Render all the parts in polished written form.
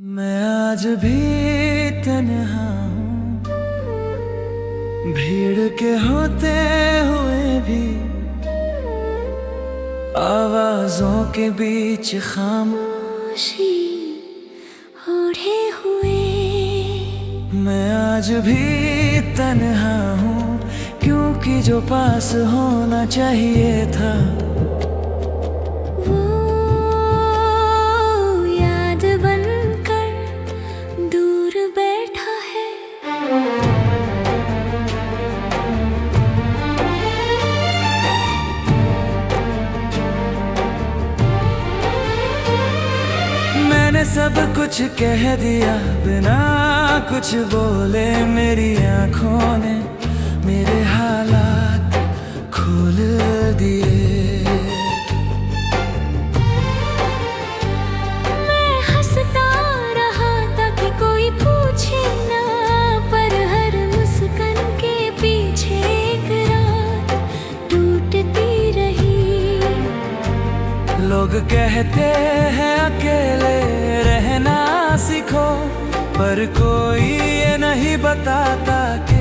मैं आज भी तन्हा हूँ, भीड़ के होते हुए भी आवाजों के बीच खामोशी ओढ़े हुए। मैं आज भी तन्हा हूँ, क्योंकि जो पास होना चाहिए था सब कुछ कह दिया बिना कुछ बोले। मेरी आंखों ने मेरे हालात खोल दिए। मैं हंसता रहा ताकि कोई पूछे ना, पर हर मुस्कान के पीछे एक रात टूटती रही। लोग कहते हैं अकेले रहना सीखो, पर कोई ये नहीं बताता कि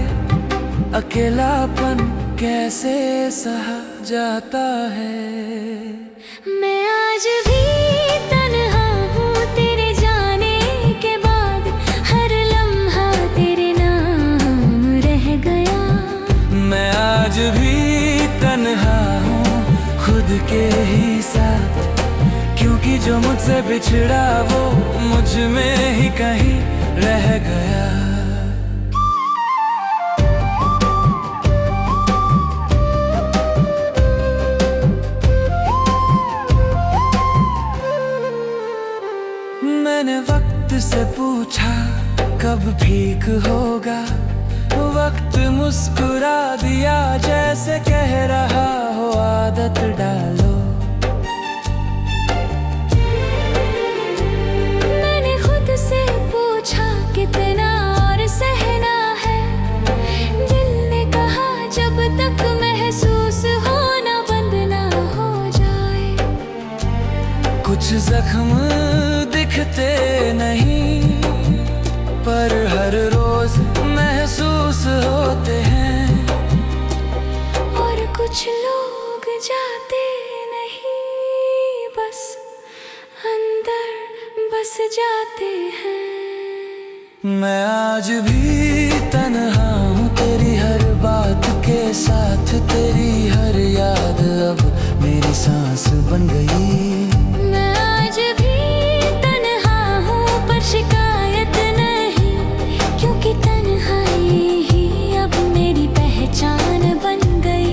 अकेलापन कैसे सहा जाता है। मैं आज भी तन्हा हूँ तेरे जाने के बाद, हर लम्हा तेरे नाम रह गया। मैं आज भी तन्हा हूँ खुद के ही साथ, क्योंकि जो मुझसे बिछड़ा वो मुझ में ही कहीं रह गया। मैंने वक्त से पूछा कब ठीक होगा, वक्त मुस्कुरा दिया जैसे कह रहा हो आदत डालो। कितना और सहना है, दिल ने कहा जब तक महसूस होना बंद ना हो जाए। कुछ जख्म दिखते नहीं, पर हर रोज महसूस होते हैं। और कुछ लोग जाते नहीं, बस अंदर बस जाते हैं। मैं आज भी तन्हा हूँ तेरी हर बात के साथ, तेरी हर याद अब मेरी सांस बन गई। मैं आज भी तन्हा हूँ पर शिकायत नहीं, क्योंकि तन्हाई ही अब मेरी पहचान बन गई।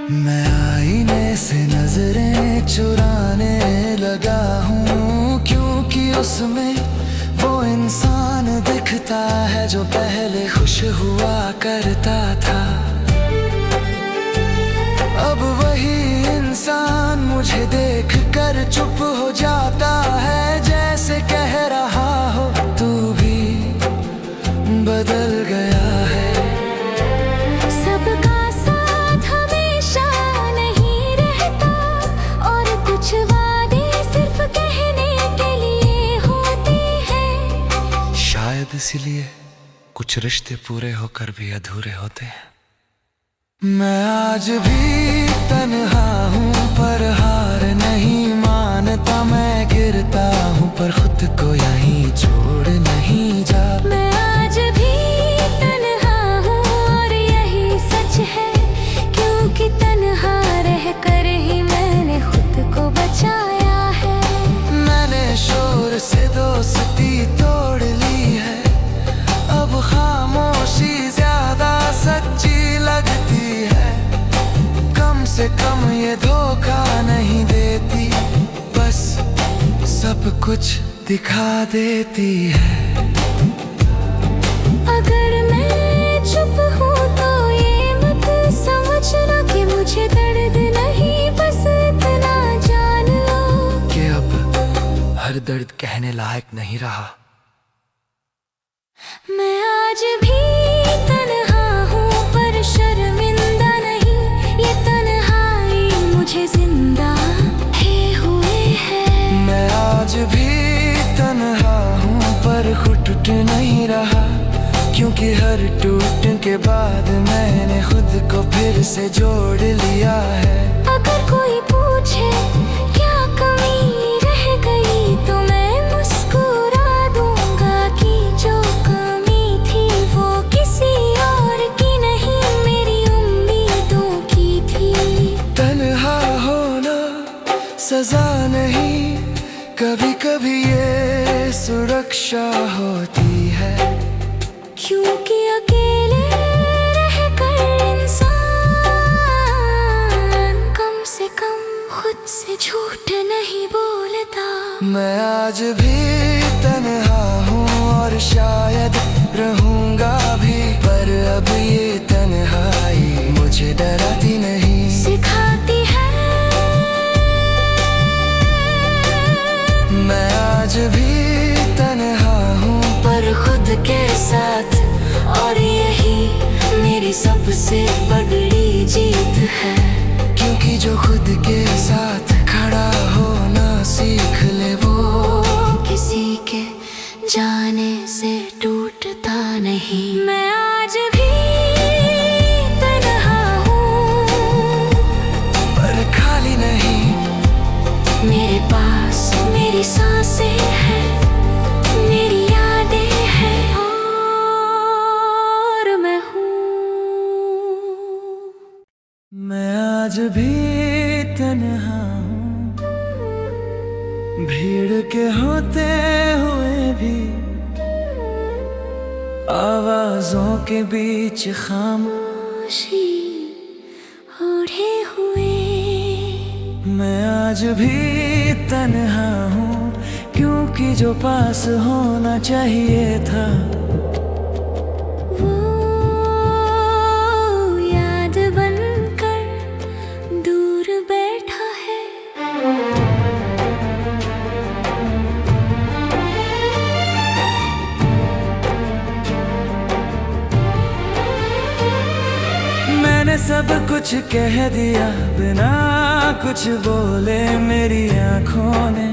मैं आईने से नजरें चुराने लगा हूँ, क्योंकि उसमें वो इंसान दिखता है जो पहले खुश हुआ करता था। अब वही इंसान मुझे देख कर चुप हो जाता है, जैसे कह रहा हो तू भी बदल गया है। सबका साथ हमेशा नहीं रहता, और कुछ वादे सिर्फ कहने के लिए होते हैं। शायद इसीलिए कुछ रिश्ते पूरे होकर भी अधूरे होते हैं। मैं आज भी तन्हा हूँ पर हार नहीं मानता। मैं गिरता हूँ पर खुद को यहीं छोड़ नहीं जाता। मैं आज भी तन्हा हूँ और यही सच है, क्योंकि तन्हा रह कर ही मैंने खुद को बचाया है। मैंने शोर से दोस्ती तोड़ ली है, अब खामोशी ज्यादा सच्ची लगती है। कम से कम ये धोखा नहीं देती, बस सब कुछ दिखा देती है। अगर मैं चुप हूँ तो ये मत समझना कि मुझे दर्द नहीं, बस इतना जान लो कि अब हर दर्द कहने लायक नहीं रहा। मैं आज भी तन्हा हूँ पर क्योंकि हर टूट के बाद मैंने खुद को फिर से जोड़ लिया है। अगर कोई पूछे क्या कमी रह गई तो मैं मुस्कुरा दूंगा कि जो कमी थी वो किसी और की नहीं मेरी उम्मीदों की थी। तन्हा होना सजा नहीं, कभी कभी ये सुरक्षा होती है। क्योंकि अकेले रहकर इंसान कम से कम खुद से झूठ नहीं बोलता। मैं आज भी तन्हा हूँ और शायद रहूंगा भी, पर अब ये तन्हाई मुझे डराती नहीं, सिखाती है। मैं आज भी तन्हा हूँ पर खुद के साथ, और यही मेरी सबसे बड़ी जीत है। क्योंकि जो खुद के साथ खड़ा होना सीख ले वो किसी के जाने से टूटता नहीं। मैं आज भी तन्हा हूँ पर खाली नहीं। मेरे पास मेरी सांसें हैं, मेरी यादें हैं और मैं हूँ। मैं आज भी तन्हा हूँ, भीड़ के होते हुए भी, आवाजों के बीच खामोशी ओढ़े हुए। मैं आज भी तन्हा हूँ क्योंकि जो पास होना चाहिए था वो याद बनकर दूर बैठा है। मैंने सब कुछ कह दिया बिना कुछ बोले, मेरी आंखों ने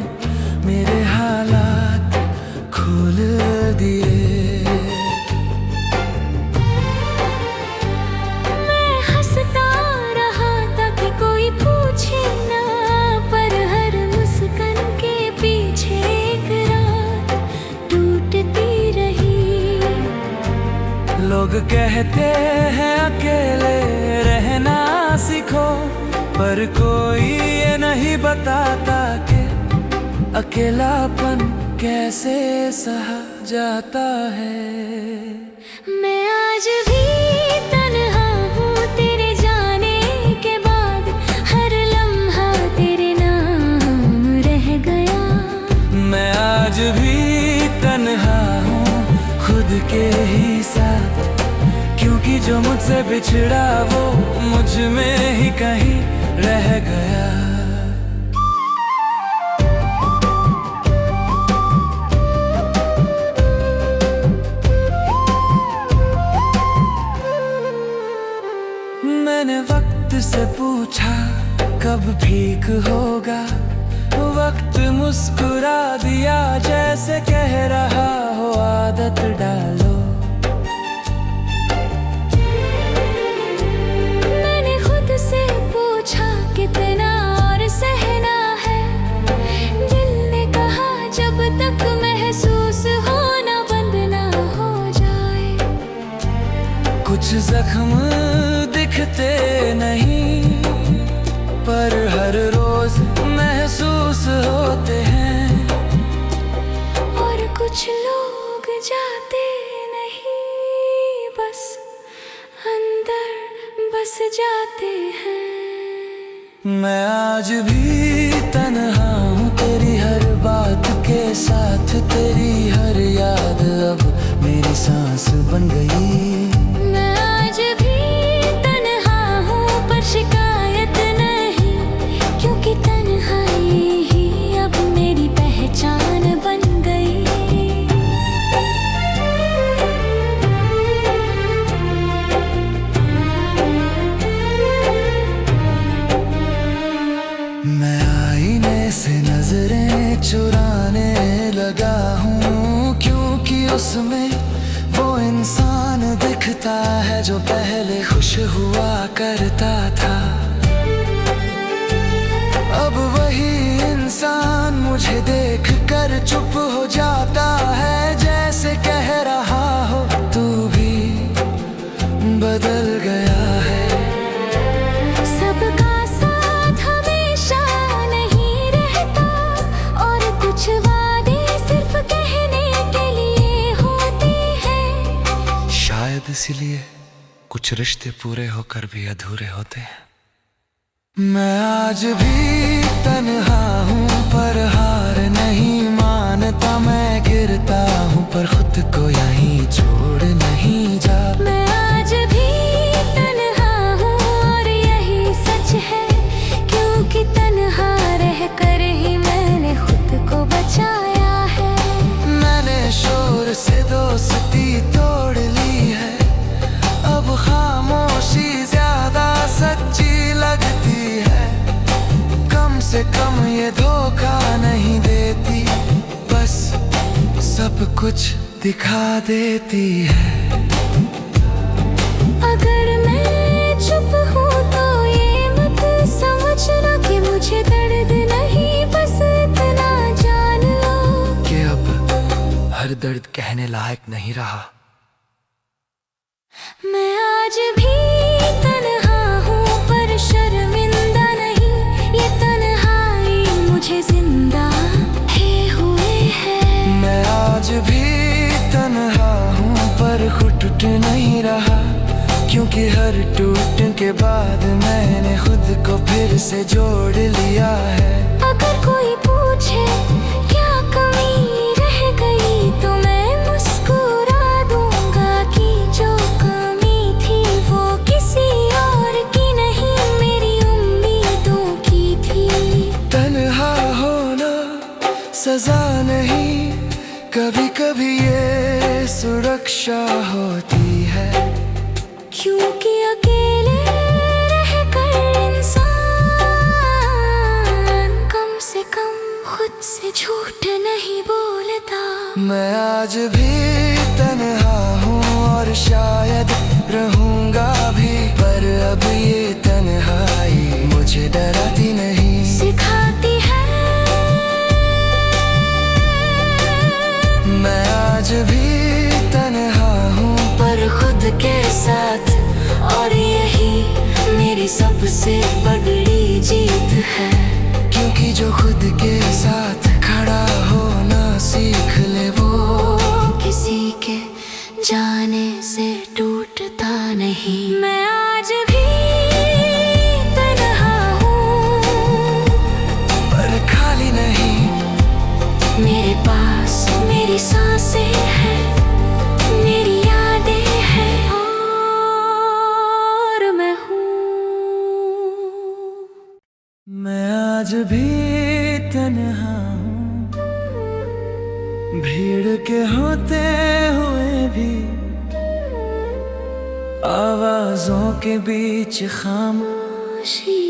मेरे हालात खोल दिए। मैं हंसता रहा था कि कोई पूछे ना, पर हर मुस्कान के पीछे एक रात टूटती रही। लोग कहते हैं अकेले रहना सीखो, पर कोई ये नहीं बताता कि अकेलापन कैसे सहा जाता है। मैं आज भी तन्हा हूँ तेरे जाने के बाद, हर लम्हा तेरे नाम रह गया। मैं आज भी तन्हा हूँ खुद के ही साथ, क्योंकि जो मुझसे बिछड़ा वो मुझ में ही कहीं रह गया। मैंने वक्त से पूछा कब ठीक होगा, वक्त मुस्कुरा दिया जैसे कह रहा हो आदत डालो। मैंने खुद से पूछा कितना और सहना है, दिल ने कहा जब तक महसूस होना बंद ना हो जाए। कुछ जख्म दिखते नहीं पर हर रोज महसूस होते हैं, और कुछ लोग जाते नहीं बस अंदर बस जाते हैं। मैं आज भी तन्हा हूँ तेरी हर बात के साथ, तेरी हर याद अब मेरी सांस बन गई। मैं आज भी तन्हा हूँ पर शिकायत नहीं, क्योंकि तन्हाई ही अब मेरी पहचान बन गई। मैं आईने से नजरें चुराने लगा हूँ, क्योंकि उसमें वो इंसान जो पहले खुश हुआ करता था, अब वही इंसान मुझे देख कर चुप हो जाता है। जैसे कह रहा हो तू भी बदल गया है। सबका साथ हमेशा नहीं रहता, और कुछ वादे सिर्फ कहने के लिए होते हैं। शायद इसलिए कुछ रिश्ते पूरे होकर भी अधूरे होते हैं। मैं आज भी तन्हा हूँ पर हार नहीं मानता। मैं गिरता हूँ पर खुद को यहीं छोड़ नहीं जा। मैं आज भी तन्हा हूँ और यही सच है, क्योंकि तन्हा रह कर ही मैंने खुद को बचाया है। मैंने शोर से दोस्ती तोड़ ली है, अब खामोशी ज्यादा सच्ची लगती है। कम से कम ये धोखा नहीं देती, बस सब कुछ दिखा देती है। अगर मैं चुप हूँ तो ये मत समझना कि मुझे दर्द नहीं, बस इतना जान लो कि अब हर दर्द कहने लायक नहीं रहा। मैं आज भी तन्हा हूँ पर शर्मिंदा नहीं। ये तन्हाई मुझे जिंदा है हुए है। मैं आज भी तन्हा हूँ पर टूट नहीं रहा, क्योंकि हर टूट के बाद मैंने खुद को फिर से जोड़ लिया है। अगर कोई पूछे क्या कमी रह गई तो मैं मुस्कुरा दूंगा कि जो कमी थी वो किसी और की नहीं, मेरी उम्मीदों की थी। तन्हा होना सजा नहीं, कभी कभी ये सुरक्षा होती है। क्योंकि अकेले रहकर इंसान कम से कम खुद से झूठ नहीं बोलता। मैं आज भी तन्हा हूँ और शायद रहूंगा भी, पर अब ये तन्हाई मुझे डराती नहीं, सिखाती है। मैं आज भी तन्हा हूँ पर खुद के साथ, और यही मेरी सबसे बड़ी जीत है। क्योंकि जो खुद के साथ खड़ा होना सीख ले वो किसी के जाने से टूटता नहीं। मैं आज भी तन्हा हूँ पर खाली नहीं। मेरे पास मेरी सांसें हैं, मेरी यादें हैं, और मैं हूँ। मैं आज भी तन्हा हूँ, भीड़ के होते हुए भी, आवाजों के बीच खामोशी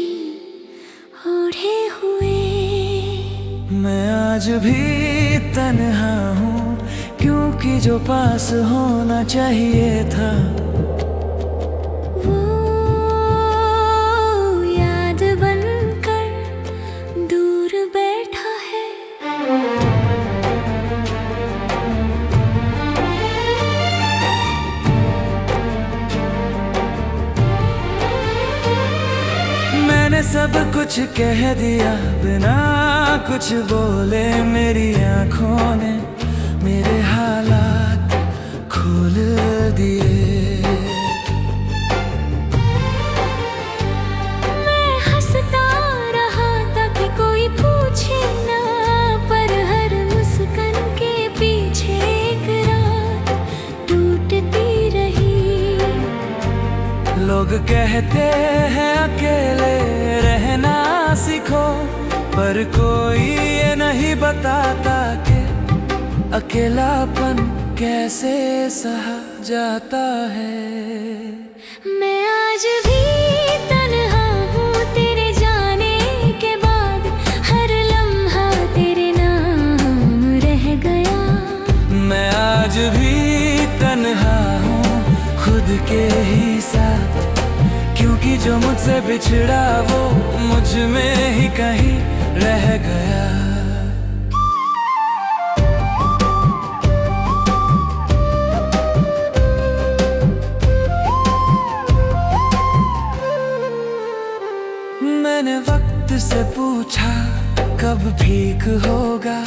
ओढ़े हुए। मैं आज भी तन्हा हूँ, क्योंकि जो पास होना चाहिए था वो याद बनकर दूर बैठा है। मैंने सब कुछ कह दिया बिना कुछ बोले, मेरी आंखों ने मेरे हालात खोल दिए। मैं हंसता रहा था कि कोई पूछे ना, पर हर मुस्कान के पीछे एक रात टूटती रही। लोग कहते हैं अकेले रहना सीखो, पर कोई ये नहीं बताता कि अकेलापन कैसे सहा जाता है। मैं आज भी तन्हा हूँ तेरे जाने के बाद, हर लम्हा तेरे नाम रह गया। मैं आज भी तन्हा हूँ खुद के ही ही साथ, क्योंकि जो मुझसे बिछड़ा वो मुझ में ही कहीं रह गया। मैंने वक्त से पूछा कब ठीक होगा,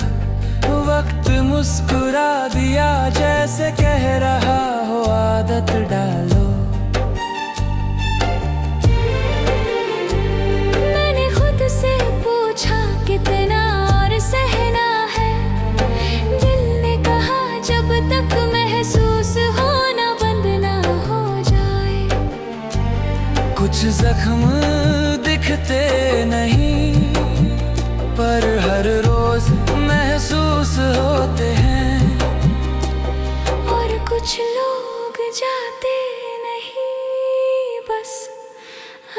वक्त मुस्कुरा दिया जैसे कह रहा हो आदत डालो। मैंने खुद से पूछा कितना और सहना है, दिल ने कहा जब तक महसूस होना बंद ना हो जाए। कुछ जख्म दिखते नहीं पर हर रोज महसूस होते हैं, और कुछ लोग जाते नहीं बस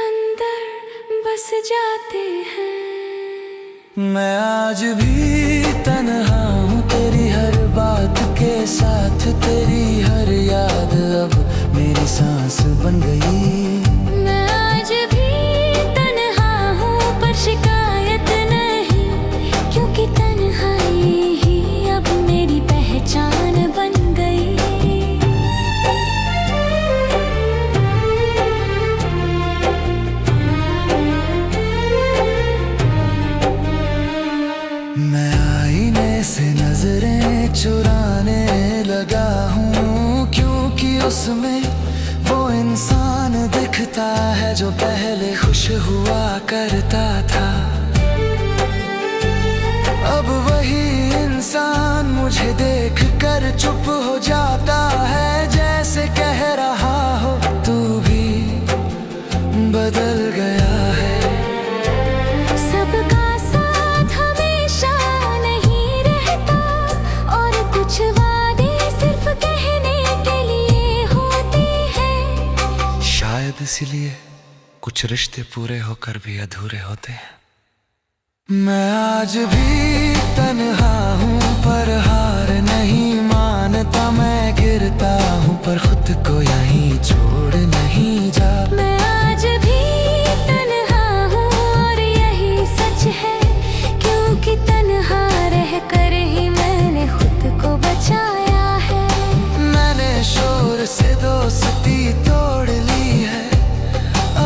अंदर बस जाते हैं। मैं आज भी तन्हा हूँ तेरी हर बात के साथ, तेरी हर याद अब मेरी सांस बन गई। मैं आज भी तन्हा हूँ पर शिकायत नहीं, क्योंकि तन्हाई ही अब मेरी पहचान बन गई। मैं आईने से नजरें चुराने लगा हूँ, क्योंकि उसमें वो इंसान दिखता है जो पहले खुश हुआ करता था। अब वही इंसान मुझे देख कर चुप हो जाता है, जैसे कह रहा हो तू भी बदल गया है। सबका साथ हमेशा नहीं रहता, और कुछ वादे सिर्फ कहने के लिए होते हैं। शायद इसीलिए कुछ रिश्ते पूरे होकर भी अधूरे होते हैं। मैं आज भी तन्हा हूँ पर हार नहीं मानता, मैं गिरता हूँ पर खुद को यहीं छोड़ नहीं जाता। मैं आज भी तन्हा हूँ और यही सच है, क्योंकि तन्हा रह कर ही मैंने खुद को बचाया है। मैंने शोर से दोस्ती तोड़ ली है,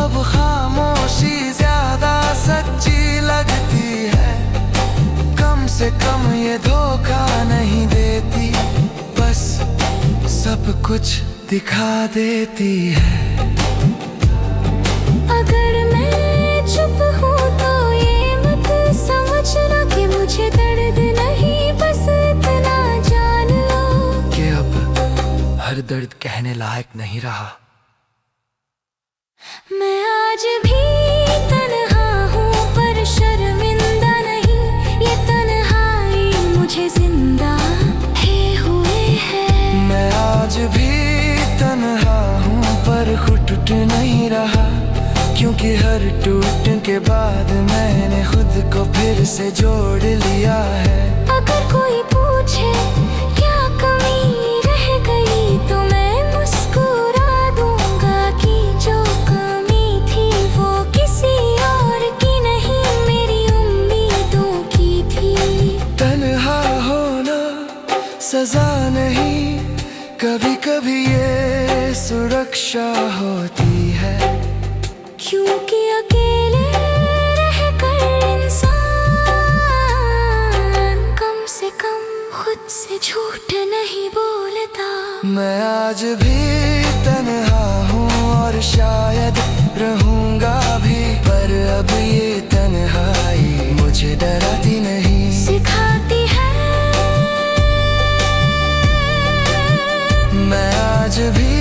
अब खामोशी ज्यादा सच्ची लगती है। कम से कम ये धोखा नहीं देती, बस सब कुछ दिखा देती है। अगर मैं चुप हूँ तो ये मत समझना कि मुझे दर्द नहीं, बस इतना जान लो कि अब हर दर्द कहने लायक नहीं रहा। मैं आज भी तन्हा हूँ पर शर्मिंदा नहीं, ये तन्हाई मुझे जिंदा है हुए है। मैं आज भी तन्हा हूँ पर खुद टूट नहीं रहा, क्योंकि हर टूटने के बाद मैंने खुद को फिर से जोड़ लिया है। अगर कोई पूछे क्या कमी रह गई तो मैं मुस्कुरा दूंगा कि जो कमी थी वो किसी और की नहीं, मेरी उम्मीदों की थी। तन्हा होना सजा नहीं, कभी कभी ये सुरक्षा होती है। क्योंकि अकेले रहकर इंसान कम से कम खुद से झूठ नहीं बोलता। मैं आज भी तन्हा हूँ और शायद रहूंगा भी, पर अब ये तन्हाई मुझे डराती नहीं, सिखाती है। मैं आज भी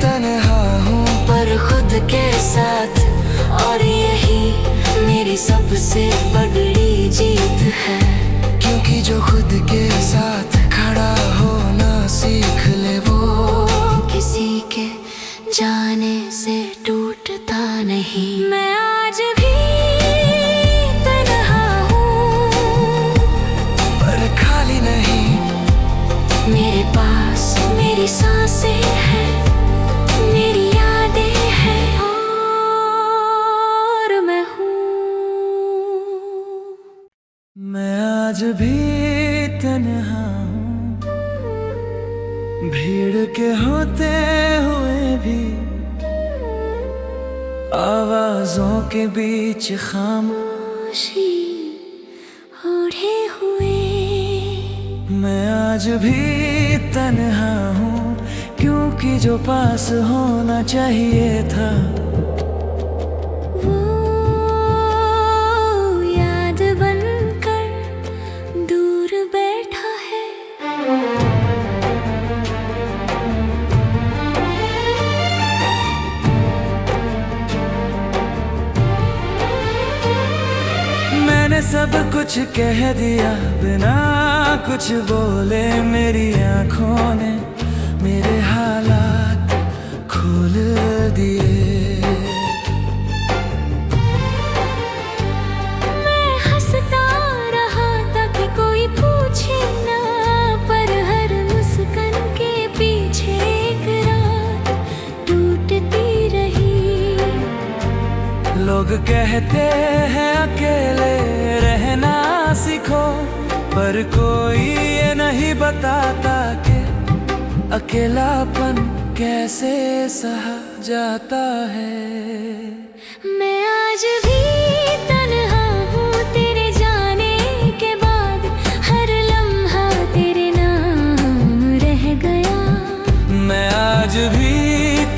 तन्हा हूँ पर खुद के साथ, और यही मेरी सबसे बड़ी जीत है। क्योंकि जो खुद के साथ खड़ा होना सीख ले वो किसी के जाने से टूटता नहीं। मैं आज भी तन्हा हूँ पर खाली नहीं, मेरे पास मेरी सांसें हैं, मेरी यादें भी तन्हा हूँ, भीड़ के होते हुए भी आवाजों के बीच खामोशी ओढ़े हुए। मैं आज भी तन्हा हूँ, क्योंकि जो पास होना चाहिए था वो याद बनकर दूर बैठा है। मैंने सब कुछ कह दिया बिना कुछ बोले, मेरी आंखों ने मेरे हालात खोल दिए। मैं हंसता रहा ताकि कोई पूछे ना, पर हर मुस्कान के पीछे एक रात टूटती रही। लोग कहते हैं अकेले रहना सीखो, पर कोई ये नहीं बताता कि अकेलापन कैसे सहा जाता है। मैं आज भी तन्हा हूँ तेरे जाने के बाद, हर लम्हा तेरे नाम रह गया। मैं आज भी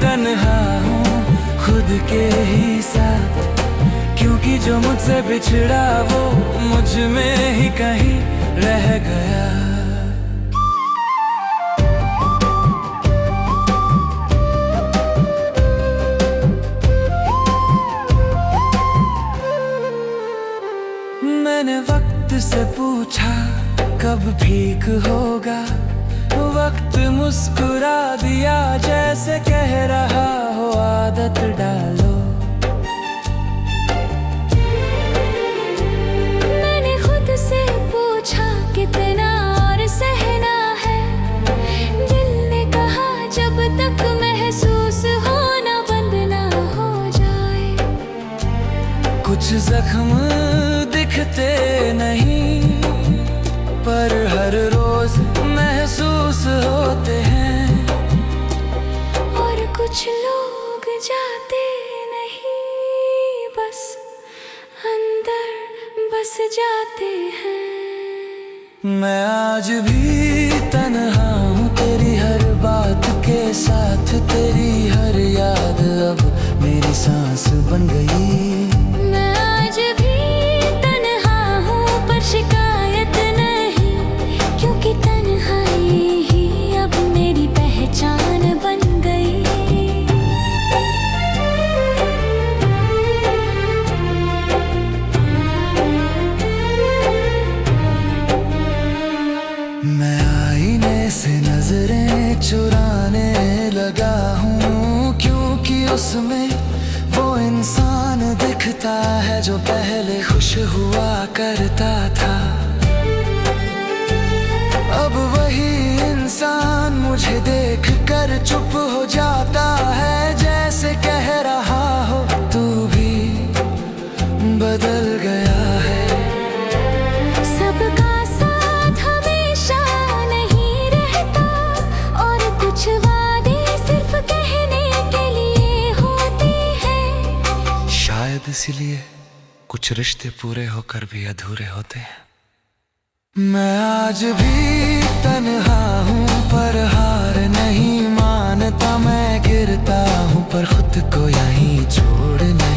तन्हा हूँ खुद के ही साथ, क्योंकि जो मुझसे बिछड़ा वो मुझ में ही कहीं रह गया। मैंने वक्त से पूछा कब ठीक होगा, वक्त मुस्कुरा दिया जैसे कह रहा हो आदत डालो। मैंने खुद से पूछा कितना और सहना है, दिल ने कहा जब तक महसूस होना बंद ना हो जाए। कुछ जख्म दिखते नहीं, पर हर रोज महसूस होते हैं। और कुछ लोग जाते नहीं, बस अंदर बस जाते हैं। मैं आज भी तन्हा हूँ तेरी हर बात के साथ, तेरी हर याद अब मेरी सांस बन गई। मैं आज भी तन्हा हूँ पर शिकायत नहीं, क्योंकि तन्हाई ही अब मेरी पहचान बन गई। मैं आईने से नजरें चुराने लगा हूँ, क्योंकि उसमें वो इंसान दिखता है जो पहले खुश हुआ करता था। अब वही इंसान मुझे देख कर चुप हो जाता है, जैसे कह रहा हो तू भी बदल गया है। सबका साथ हमेशा नहीं रहता, और कुछ वादे सिर्फ कहने के लिए होते हैं। शायद इसीलिए कुछ रिश्ते पूरे होकर भी अधूरे होते हैं। मैं आज भी तन्हा हूँ पर हार नहीं मानता, मैं गिरता हूँ पर खुद को यहीं छोड़ नहीं